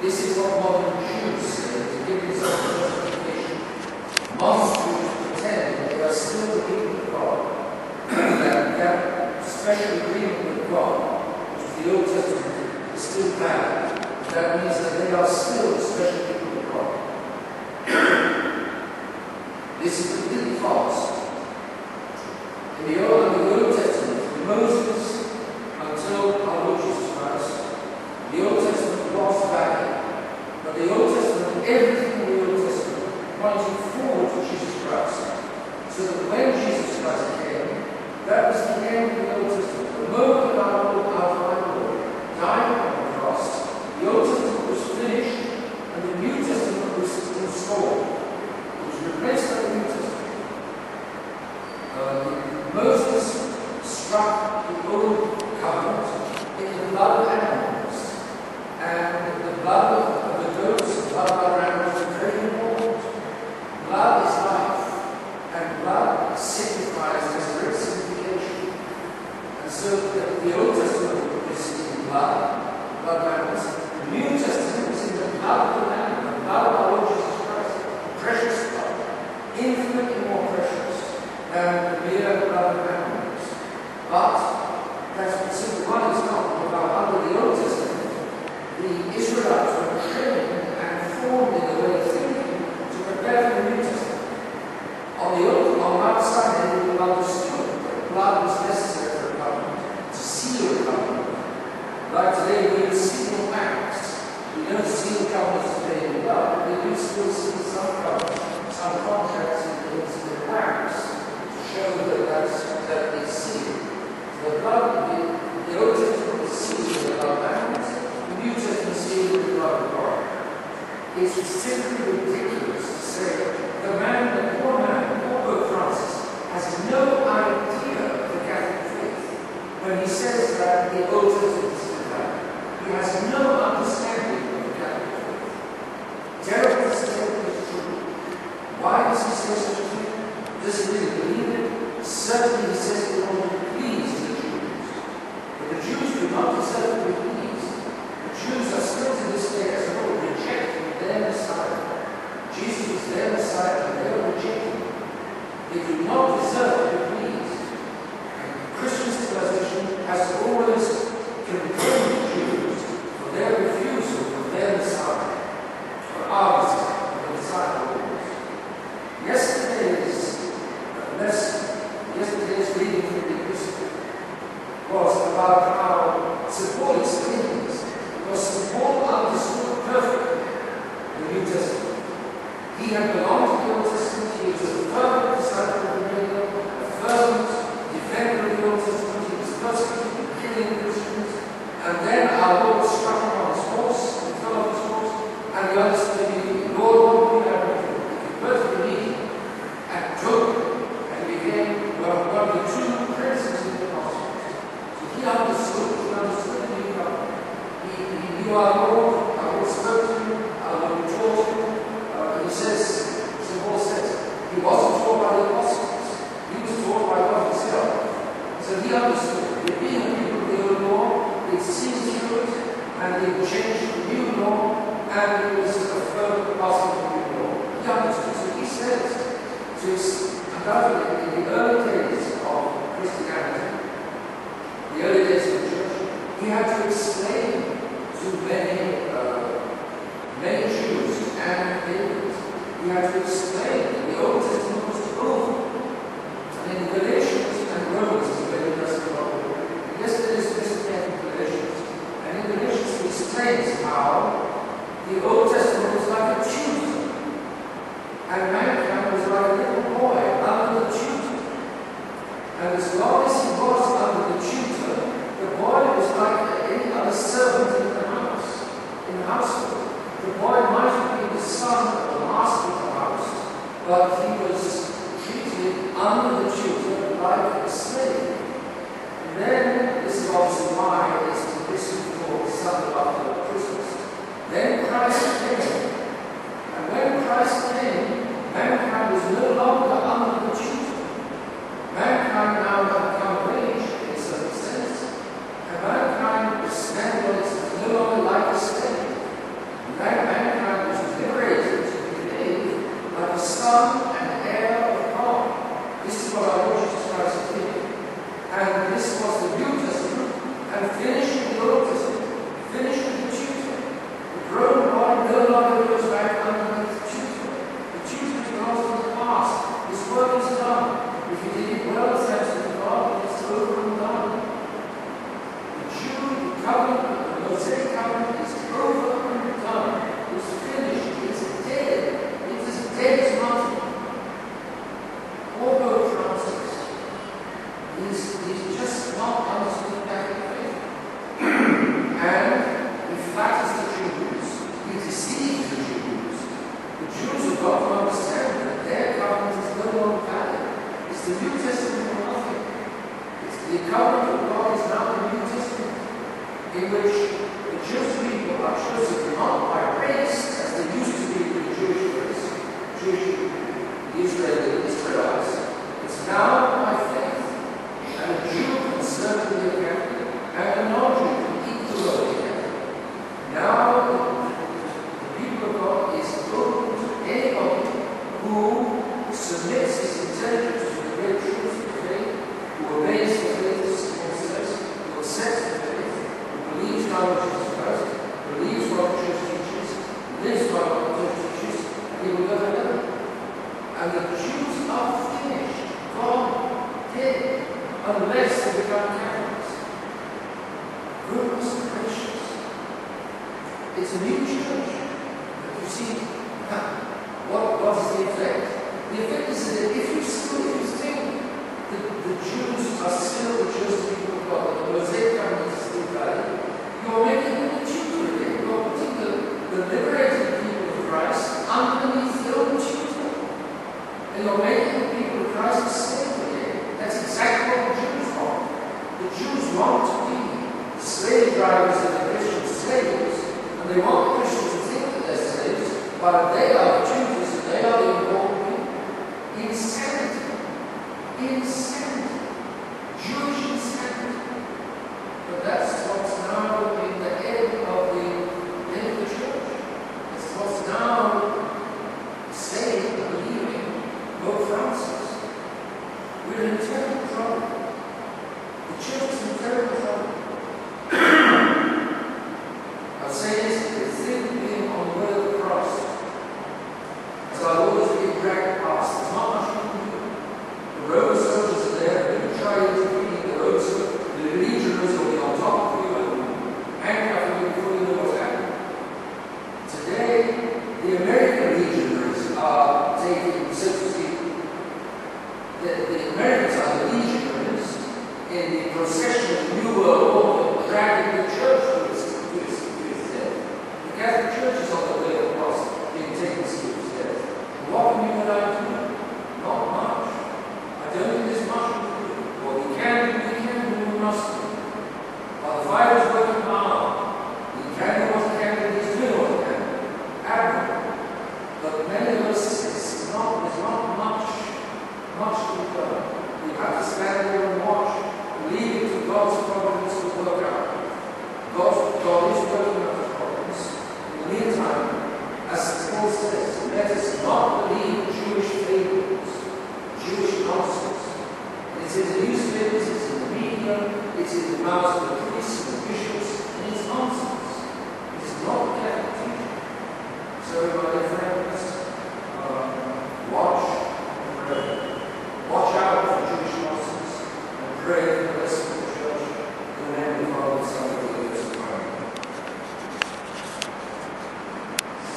This is what modern Jews say to give themselves a justification. Modern Jews pretend that they are still the people of God, that special agreement with God, which the Old Testament is still valid. That means that they are still the special people of God. This is completely false. In the Old Testament, Moses, until our Lord Jesus Christ, the Old Testament was valid. But the Old Testament, everything in the Old Testament, pointed forward to Jesus Christ. So that when Jesus Christ came, that was the end of the Old Testament. The moment that our Lord died on the cross, the Old Testament was finished, and the New Testament was installed. It was replaced by the New Testament. Moses struck the Old Covenant in the blood of animals, and the blood of the goats, the blood of other animals is very important. Blood is life, and blood signifies this great signification. And so the Old Testament is in blood of animals. The New Testament is in the blood of the Lamb, the blood of our Lord Jesus Christ, precious blood, infinitely more precious than the mere blood of animals. But that's simply one example about under the Old Testament, the Israelites were trained and formed in the way of thinking to prepare for the New Testament. On Mount Sinai, they would understood that blood was necessary for a covenant, to seal a covenant. Like today, we would seal acts. We don't seal covenants today in blood, but we do still seal some covenants, some contracts in wax to show that it's sealed. The blood, the Old Testament is sealed with the blood of animals, the New Testament is sealed with the blood of God. It's simply ridiculous to say the poor man, Pope Francis, has no idea of the Catholic faith when he says that the Old Testament is still valid. He has no understanding of the Catholic faith. Terrible statement is true. Why does he say such a thing? Does he really believe it? Certainly he says it in order to please the Jews. But the Jews do not deserve to be pleased. The Jews are still to this day, as a whole, rejecting their Messiah. Jesus is their Messiah, and they are rejecting him. They do not deserve to be pleased. And Christian civilization has always condemned the Jews for their refusal of their Messiah, for our Messiah, the Messiah of the Lord. Yesterday's reading from the Epistle was about how St. Paul explains, because St. Paul understood perfectly the New Testament. He had belonged to the Old Testament, he was a fervent disciple of the New, a fervent defender of the Old Testament, he was persecuting and killing Christians, and then our Lord struck him on his horse, and fell off his horse, and he understood, Lord, what do you have to do? He perfectly needed him, and took him, and became one of the two princes of the apostles. So he understood the new covenant. He knew our Lord spoke to him, our Lord taught him. He says, St. Paul says, he wasn't taught by the apostles, he was taught by God himself. So he understood that being a people of the old law, they'd seen through it, and they'd changed the new law, and it was a further passing of the new law. He understood. So he says, so it's undoubtedly in the early days of Christianity, the early days of the church, he had to explain to many Jews and pagans. He had to explain that the Old Testament was over. And in Galatians and Romans, is where he does the Bible. Yesterday's lesson came from Galatians. And in Galatians, he explains how the Old Testament was like a tutor, and mankind was like a little boy under the tutor. And as long as he was under the tutor, the boy was like any other servant in the house, in the household. The boy might have been the son of the master of the house, but he was treated under the tutor like a slave. And then, this is obviously why it's tradition called the Sunday after Christmas. Then Christ came. And when Christ came, mankind was no longer under the tutor. Mankind now had come of age in a certain sense, and mankind in which the Jewish people are chosen not by race, as they used to be with the Jewish race, the Israelites. It's now by faith, and a Jew can serve the Catholic, and a non-Jew can equally Catholic. Now the people of God is open to anybody who submits his intelligence to the great truth of faith, who obeys the faith, as Paul says, who accepts the faith, who believes God in Jesus Christ, believes what the church teaches, lives by what the church teaches, and he will never know. And the Jews are finished, gone, dead, unless they become Catholics. Goodness gracious. It's a new church. But you see, what is the effect? The effect is that if you think that the Jews are still the chosen people of God, that the Mosaic covenant is still valid, you're making them a tutor again. You're putting the liberated people of Christ underneath their own tutor. And you're making the people of Christ a slave again. That's exactly what the Jews want. The Jews want to be the slave drivers of the Christian slaves, and they want the Christians to think that they're slaves, but they are the tutors and they are the important people. Insanity. Insanity. Jewish insanity. But that's what's now in the head of the church. It's what's now saying, believing, Pope Francis. We're in terrible trouble. The church is in terrible trouble. I'll say this, the thing being on the way of the cross, as our Lord is being dragged past, there's not much we can do. The Roman soldiers are there, they try intervening, the legionaries will be on top of you and handcuff you before you know what's happening. Today, the American legionaries are taking, so to speak, the Americans are the legionaries in the procession of the New World Order, dragging the church to its death. The Catholic Church is on the way of the cross, being taken to its death. And what can you and I do? Not much. I don't think there's much we can do. What we can do, we must do. While the fire is working hard, we can do what we can do, he's doing what we can do. Admirable. But many of us, there's not much to be done. We have to stand there and watch, leave it to God's providence to work out. God is working out the providence. In the meantime, as Paul says, let us not believe Jewish fables, Jewish nonsense. It's in the newspapers, it's in the media, it's in the mouths of the priests and the bishops.